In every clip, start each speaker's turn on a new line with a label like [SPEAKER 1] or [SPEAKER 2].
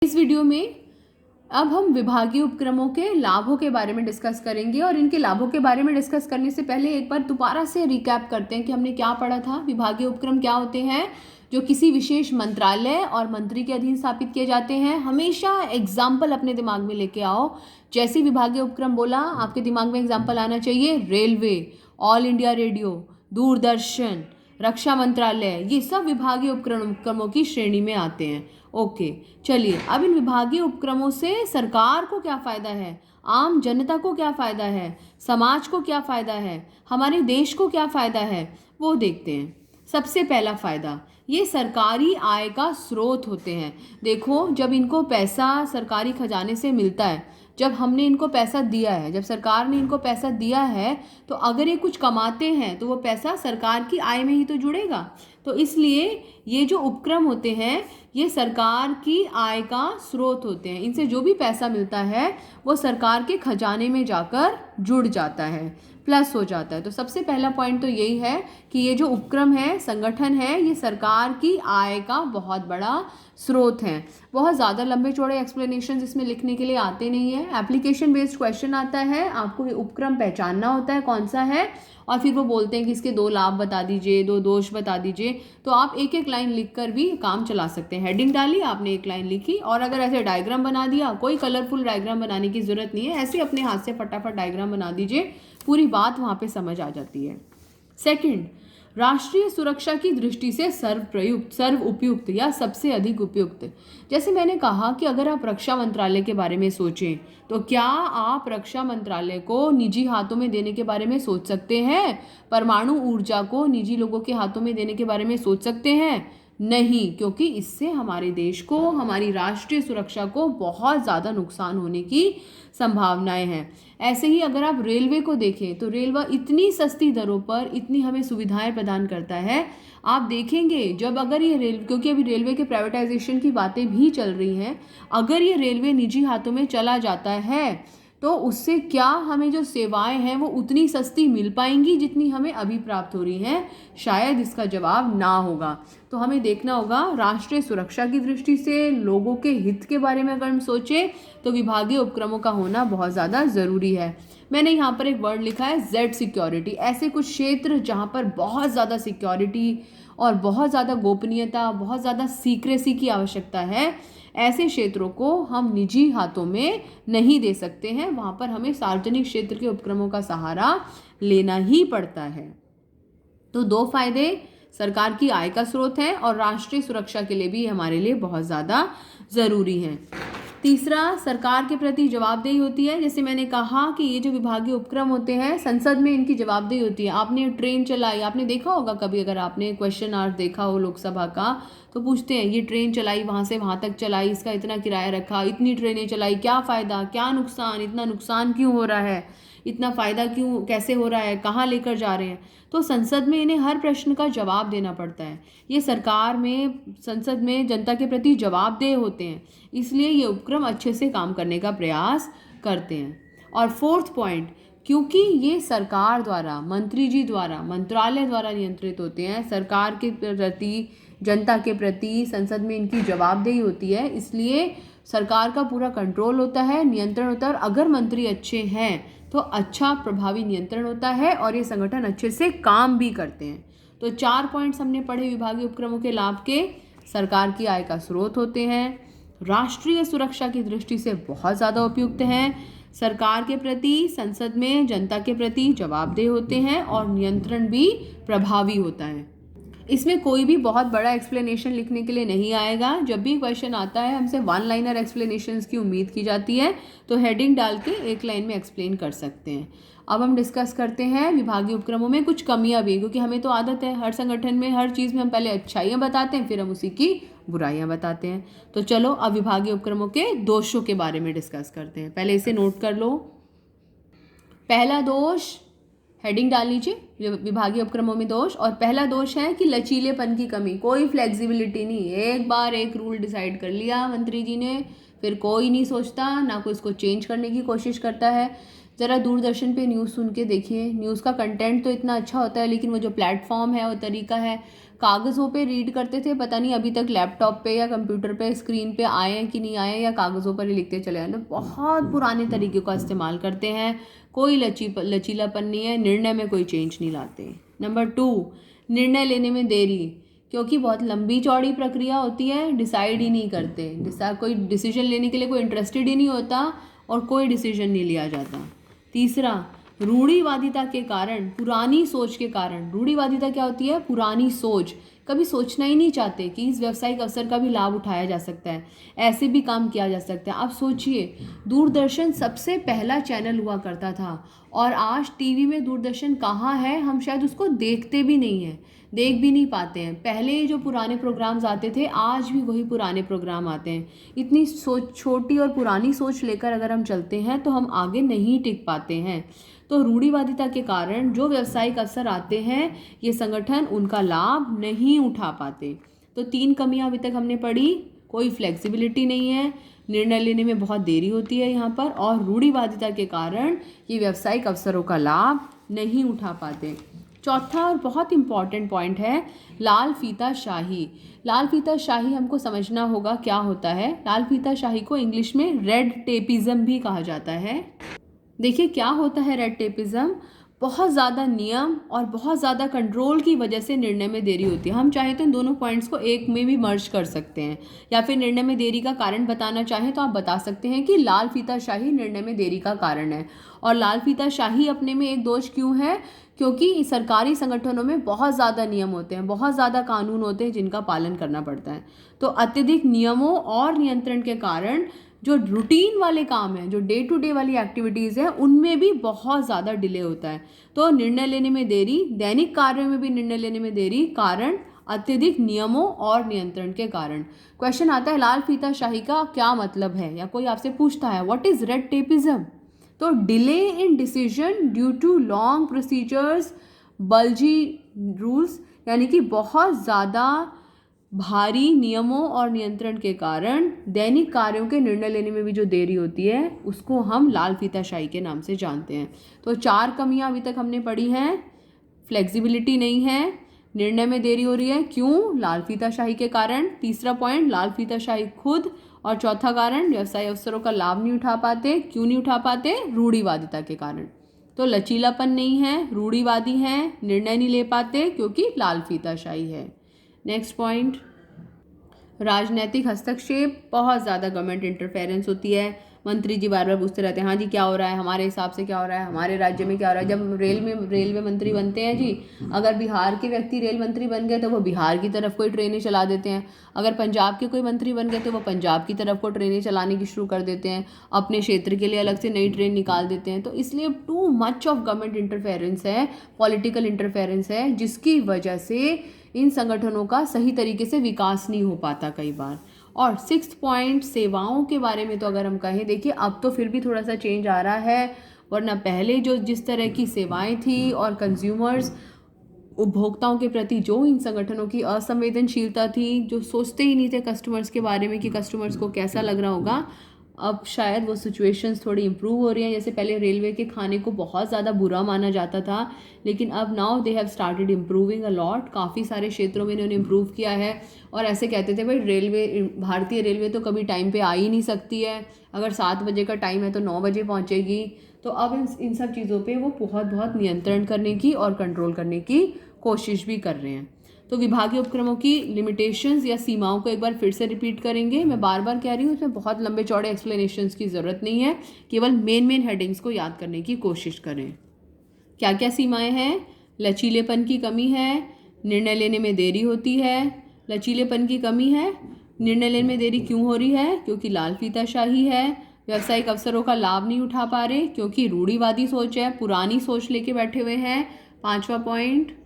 [SPEAKER 1] इस वीडियो में अब हम विभागीय उपक्रमों के लाभों के बारे में डिस्कस करेंगे और इनके लाभों के बारे में डिस्कस करने से पहले एक बार दोबारा से रिकैप करते हैं कि हमने क्या पढ़ा था। विभागीय उपक्रम क्या होते हैं? जो किसी विशेष मंत्रालय और मंत्री के अधीन स्थापित किए जाते हैं। हमेशा एग्जाम्पल अपने दिमाग में लेके आओ। जैसे विभागीय उपक्रम बोला, आपके दिमाग में एग्जाम्पल आना चाहिए। Railway, all India radio, Doordarshan, रक्षा मंत्रालय, ये सब विभागीय उपक्रमों की श्रेणी में आते हैं। ओके, चलिए अब इन विभागीय उपक्रमों से सरकार को क्या फ़ायदा है, आम जनता को क्या फ़ायदा है, समाज को क्या फ़ायदा है, हमारे देश को क्या फ़ायदा है, वो देखते हैं। सबसे पहला फ़ायदा, ये सरकारी आय का स्रोत होते हैं। देखो, जब इनको पैसा सरकारी खजाने से मिलता है, जब हमने इनको पैसा दिया है, जब सरकार ने इनको पैसा दिया है, तो अगर ये कुछ कमाते हैं तो वो पैसा सरकार की आय में ही तो जुड़ेगा। तो इसलिए ये जो उपक्रम होते हैं ये सरकार की आय का स्रोत होते हैं। इनसे जो भी पैसा मिलता है वो सरकार के खजाने में जाकर जुड़ जाता है, प्लस हो जाता है। तो सबसे पहला पॉइंट तो यही है कि ये जो उपक्रम है, संगठन है, ये सरकार की आय का बहुत बड़ा स्रोत हैं। बहुत ज़्यादा लंबे चौड़े एक्सप्लेनेशन इसमें लिखने के लिए आते नहीं है। एप्लीकेशन बेस्ड क्वेश्चन आता है, आपको ये उपक्रम पहचानना होता है कौन सा है, और फिर वो बोलते हैं कि इसके 2 लाभ बता दीजिए, 2 दोष बता दीजिए। तो आप एक एक लाइन लिखकर भी काम चला सकते हैं। हेडिंग डाली, आपने एक लाइन लिखी, और अगर ऐसे डायग्राम बना दिया, कोई कलरफुल डायग्राम बनाने की ज़रूरत नहीं है, ऐसे अपने हाथ से फटाफट डायग्राम बना दीजिए, पूरी बात वहाँ पे समझ आ जाती है। सेकंड, राष्ट्रीय सुरक्षा की दृष्टि से सर्व उपयुक्त या सबसे अधिक उपयुक्त। जैसे मैंने कहा कि अगर आप रक्षा मंत्रालय के बारे में सोचें, तो क्या आप रक्षा मंत्रालय को निजी हाथों में देने के बारे में सोच सकते हैं? परमाणु ऊर्जा को निजी लोगों के हाथों में देने के बारे में सोच सकते हैं? नहीं, क्योंकि इससे हमारे देश को, हमारी राष्ट्रीय सुरक्षा को बहुत ज़्यादा नुकसान होने की संभावनाएं हैं। ऐसे ही अगर आप रेलवे को देखें, तो रेलवे इतनी सस्ती दरों पर इतनी हमें सुविधाएं प्रदान करता है। आप देखेंगे जब अगर ये क्योंकि अभी रेलवे के प्राइवेटाइजेशन की बातें भी चल रही हैं, अगर ये रेलवे निजी हाथों में चला जाता है तो उससे क्या हमें जो सेवाएं हैं वो उतनी सस्ती मिल पाएंगी जितनी हमें अभी प्राप्त हो रही हैं? शायद इसका जवाब ना होगा। तो हमें देखना होगा राष्ट्रीय सुरक्षा की दृष्टि से, लोगों के हित के बारे में अगर हम सोचें, तो विभागीय उपक्रमों का होना बहुत ज़्यादा ज़रूरी है। मैंने यहाँ पर एक वर्ड लिखा है, जेड सिक्योरिटी। ऐसे कुछ क्षेत्र जहाँ पर बहुत ज़्यादा सिक्योरिटी और बहुत ज़्यादा गोपनीयता, बहुत ज़्यादा सीक्रेसी की आवश्यकता है, ऐसे क्षेत्रों को हम निजी हाथों में नहीं दे सकते हैं। वहाँ पर हमें सार्वजनिक क्षेत्र के उपक्रमों का सहारा लेना ही पड़ता है। तो 2 फायदे, सरकार की आय का स्रोत है और राष्ट्रीय सुरक्षा के लिए भी हमारे लिए बहुत ज़्यादा ज़रूरी है। तीसरा, सरकार के प्रति जवाबदेही होती है। जैसे मैंने कहा कि ये जो विभागीय उपक्रम होते हैं, संसद में इनकी जवाबदेही होती है। आपने ट्रेन चलाई, आपने देखा होगा कभी, अगर आपने क्वेश्चन आवर देखा हो लोकसभा का, तो पूछते हैं ये ट्रेन चलाई, वहाँ से वहाँ तक चलाई, इसका इतना किराया रखा, इतनी ट्रेनें चलाई, क्या फ़ायदा, क्या नुकसान, इतना नुकसान क्यों हो रहा है, इतना फ़ायदा क्यों, कैसे हो रहा है, कहाँ लेकर जा रहे हैं। तो संसद में इन्हें हर प्रश्न का जवाब देना पड़ता है। ये सरकार में, संसद में जनता के प्रति जवाबदेह होते हैं, इसलिए ये उपक्रम अच्छे से काम करने का प्रयास करते हैं। और 4th पॉइंट, क्योंकि ये सरकार द्वारा, मंत्री जी द्वारा, मंत्रालय द्वारा नियंत्रित होते हैं, सरकार के प्रति, जनता के प्रति संसद में इनकी जवाबदेही होती है, इसलिए सरकार का पूरा कंट्रोल होता है, नियंत्रण होता है। और अगर मंत्री अच्छे हैं तो अच्छा प्रभावी नियंत्रण होता है और ये संगठन अच्छे से काम भी करते हैं। तो 4 पॉइंट्स हमने पढ़े विभागीय उपक्रमों के लाभ के। सरकार की आय का स्रोत होते हैं, राष्ट्रीय सुरक्षा की दृष्टि से बहुत ज़्यादा उपयुक्त हैं, सरकार के प्रति, संसद में जनता के प्रति जवाबदेह होते हैं, और नियंत्रण भी प्रभावी होता है। इसमें कोई भी बहुत बड़ा एक्सप्लेनेशन लिखने के लिए नहीं आएगा। जब भी क्वेश्चन आता है, हमसे 1 लाइनर एक्सप्लेनेशंस की उम्मीद की जाती है, तो हेडिंग डाल के एक लाइन में एक्सप्लेन कर सकते हैं। अब हम डिस्कस करते हैं विभागीय उपक्रमों में कुछ कमियां भी, क्योंकि हमें तो आदत है हर संगठन में, हर चीज़ में हम पहले अच्छाइयाँ बताते हैं, फिर हम उसी की बुराइयाँ बताते हैं। तो चलो अब विभागीय उपक्रमों के दोषों के बारे में डिस्कस करते हैं। पहले इसे नोट कर लो। पहला दोष, हेडिंग डाल लीजिए, विभागीय उपक्रमों में दोष। और पहला दोष है कि लचीलेपन की कमी, कोई फ्लेक्सिबिलिटी नहीं। एक बार एक रूल डिसाइड कर लिया मंत्री जी ने, फिर कोई नहीं सोचता, ना कोई इसको चेंज करने की कोशिश करता है। ज़रा दूरदर्शन पे न्यूज़ सुन के देखिए, न्यूज़ का कंटेंट तो इतना अच्छा होता है, लेकिन वो जो प्लेटफॉर्म है, वो तरीका है, कागज़ों पे रीड करते थे, पता नहीं अभी तक लैपटॉप पे या कंप्यूटर पे स्क्रीन पे आए हैं कि नहीं आए हैं, या कागज़ों पर ही लिखते चले आए। तो बहुत पुराने तरीके का इस्तेमाल करते हैं, कोई लचीलापन नहीं है, निर्णय में कोई चेंज नहीं लाते। नंबर 2, निर्णय लेने में देरी, क्योंकि बहुत लंबी चौड़ी प्रक्रिया होती है, डिसाइड ही नहीं करते, कोई डिसीजन लेने के लिए कोई इंटरेस्टेड ही नहीं होता और कोई डिसीजन नहीं लिया जाता। तीसरा, रूढ़िवादिता के कारण, पुरानी सोच के कारण। रूढ़िवादिता क्या होती है? पुरानी सोच, कभी सोचना ही नहीं चाहते कि इस व्यावसायिक अवसर का भी लाभ उठाया जा सकता है, ऐसे भी काम किया जा सकता है। आप सोचिए, दूरदर्शन सबसे पहला चैनल हुआ करता था और आज टीवी में दूरदर्शन कहाँ है, हम शायद उसको देखते भी नहीं हैं, देख भी नहीं पाते हैं। पहले जो पुराने प्रोग्राम्स आते थे, आज भी वही पुराने प्रोग्राम आते हैं। इतनी छोटी और पुरानी सोच लेकर अगर हम चलते हैं तो हम आगे नहीं टिक पाते हैं। तो रूढ़िवादिता के कारण जो व्यावसायिक अवसर आते हैं, ये संगठन उनका लाभ नहीं उठा पाते। तो 3 कमियां अभी तक हमने पढ़ी, कोई फ्लेक्सिबिलिटी नहीं है, निर्णय लेने में बहुत देरी होती है यहाँ पर, और रूढ़िवादिता के कारण ये व्यावसायिक अवसरों का लाभ नहीं उठा पाते। चौथा और बहुत इम्पॉर्टेंट पॉइंट है लाल फीता शाही। लाल फीता शाही हमको समझना होगा क्या होता है। लाल फीता शाही को इंग्लिश में रेड टेपिज्म भी कहा जाता है। देखिए क्या होता है रेड टेपिज्म, बहुत ज़्यादा नियम और बहुत ज़्यादा कंट्रोल की वजह से निर्णय में देरी होती है। हम चाहें तो इन दोनों पॉइंट्स को एक में भी मर्ज कर सकते हैं, या फिर निर्णय में देरी का कारण बताना चाहें तो आप बता सकते हैं कि लाल फीताशाही निर्णय में देरी का कारण है। और लाल फीताशाही अपने में एक दोष क्यों है? क्योंकि सरकारी संगठनों में बहुत ज़्यादा नियम होते हैं, बहुत ज़्यादा कानून होते हैं जिनका पालन करना पड़ता है। तो अत्यधिक नियमों और नियंत्रण के कारण जो रूटीन वाले काम हैं, जो डे टू डे वाली एक्टिविटीज़ हैं, उनमें भी बहुत ज़्यादा डिले होता है। तो निर्णय लेने में देरी, दैनिक कार्यों में भी निर्णय लेने में देरी, कारण अत्यधिक नियमों और नियंत्रण के कारण। क्वेश्चन आता है लाल फीताशाही का क्या मतलब है, या कोई आपसे पूछता है व्हाट इज़ रेड टेपिज्म, तो delay in decision due to long procedures, bulgy rules, यानी कि बहुत ज़्यादा भारी नियमों और नियंत्रण के कारण दैनिक कार्यों के निर्णय लेने में भी जो देरी होती है, उसको हम लाल फीताशाही के नाम से जानते हैं। तो 4 कमियां अभी तक हमने पढ़ी हैं। फ्लेक्सिबिलिटी नहीं है, निर्णय में देरी हो रही है, क्यों? लाल फीताशाही के कारण। तीसरा पॉइंट लाल फीताशाही खुद, और चौथा कारण व्यवसाय अवसरों का लाभ नहीं उठा पाते। क्यों नहीं उठा पाते? रूढ़िवादिता के कारण। तो लचीलापन नहीं है, रूढ़िवादी हैं, निर्णय नहीं ले पाते क्योंकि लाल फीताशाही है। नेक्स्ट पॉइंट, राजनीतिक हस्तक्षेप, बहुत ज़्यादा गवर्नमेंट इंटरफेरेंस होती है। मंत्री जी बार बार पूछते रहते हैं हाँ जी क्या हो रहा है, हमारे हिसाब से क्या हो रहा है, हमारे राज्य में क्या हो रहा है। जब रेलवे मंत्री बनते हैं जी, अगर बिहार के व्यक्ति रेल मंत्री बन गए तो वो बिहार की तरफ कोई ट्रेनें चला देते हैं। अगर पंजाब के कोई मंत्री बन गए तो वो पंजाब की तरफ को ट्रेनें चलाने की शुरू कर देते हैं, अपने क्षेत्र के लिए अलग से नई ट्रेन निकाल देते हैं। तो इसलिए too much of government interference है, पॉलिटिकल इंटरफेरेंस है, जिसकी वजह से इन संगठनों का सही तरीके से विकास नहीं हो पाता कई बार। और 6th पॉइंट, सेवाओं के बारे में तो अगर हम कहें, देखिए अब तो फिर भी थोड़ा सा चेंज आ रहा है, वरना पहले जो जिस तरह की सेवाएं थी और कंज्यूमर्स, उपभोक्ताओं के प्रति जो इन संगठनों की असंवेदनशीलता थी, जो सोचते ही नहीं थे कस्टमर्स के बारे में कि कस्टमर्स को कैसा लग रहा होगा, अब शायद वो सिचुएशंस थोड़ी इम्प्रूव हो रही हैं। जैसे पहले रेलवे के खाने को बहुत ज़्यादा बुरा माना जाता था, लेकिन अब now they have started improving a lot. काफ़ी सारे क्षेत्रों में इन्होंने इम्प्रूव किया है। और ऐसे कहते थे भाई भारतीय रेलवे तो कभी टाइम पे आ ही नहीं सकती है, अगर 7 बजे का टाइम है तो 9 बजे पहुँचेगी। तो अब इन सब चीज़ों पर वो बहुत नियंत्रण करने की और कंट्रोल करने की कोशिश भी कर रहे हैं। तो विभागीय उपक्रमों की लिमिटेशंस या सीमाओं को एक बार फिर से रिपीट करेंगे। मैं बार बार कह रही हूँ, इसमें बहुत लंबे चौड़े एक्सप्लेनेशंस की ज़रूरत नहीं है, केवल मेन हेडिंग्स को याद करने की कोशिश करें। क्या क्या सीमाएं हैं? लचीलेपन की कमी है, निर्णय लेने में देरी होती है। लचीलेपन की कमी है, निर्णय लेने में देरी क्यों हो रही है? क्योंकि लाल फीताशाही है। व्यावसायिक अवसरों का लाभ नहीं उठा पा रहे क्योंकि रूढ़िवादी सोच है, पुरानी सोच लेके बैठे हुए हैं। 5वां पॉइंट,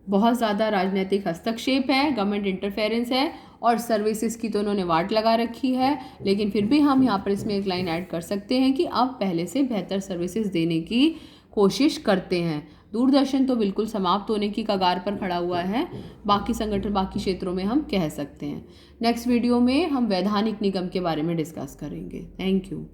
[SPEAKER 1] बहुत ज़्यादा राजनीतिक हस्तक्षेप है, गवर्नमेंट इंटरफेरेंस है, और सर्विसेज की तो उन्होंने वाट लगा रखी है। लेकिन फिर भी हम यहाँ पर इसमें एक लाइन ऐड कर सकते हैं कि अब पहले से बेहतर सर्विसेज देने की कोशिश करते हैं। दूरदर्शन तो बिल्कुल समाप्त होने की कगार पर खड़ा हुआ है, बाकी संगठन बाकी क्षेत्रों में हम कह सकते हैं। नेक्स्ट वीडियो में हम वैधानिक निगम के बारे में डिस्कस करेंगे। Thank you.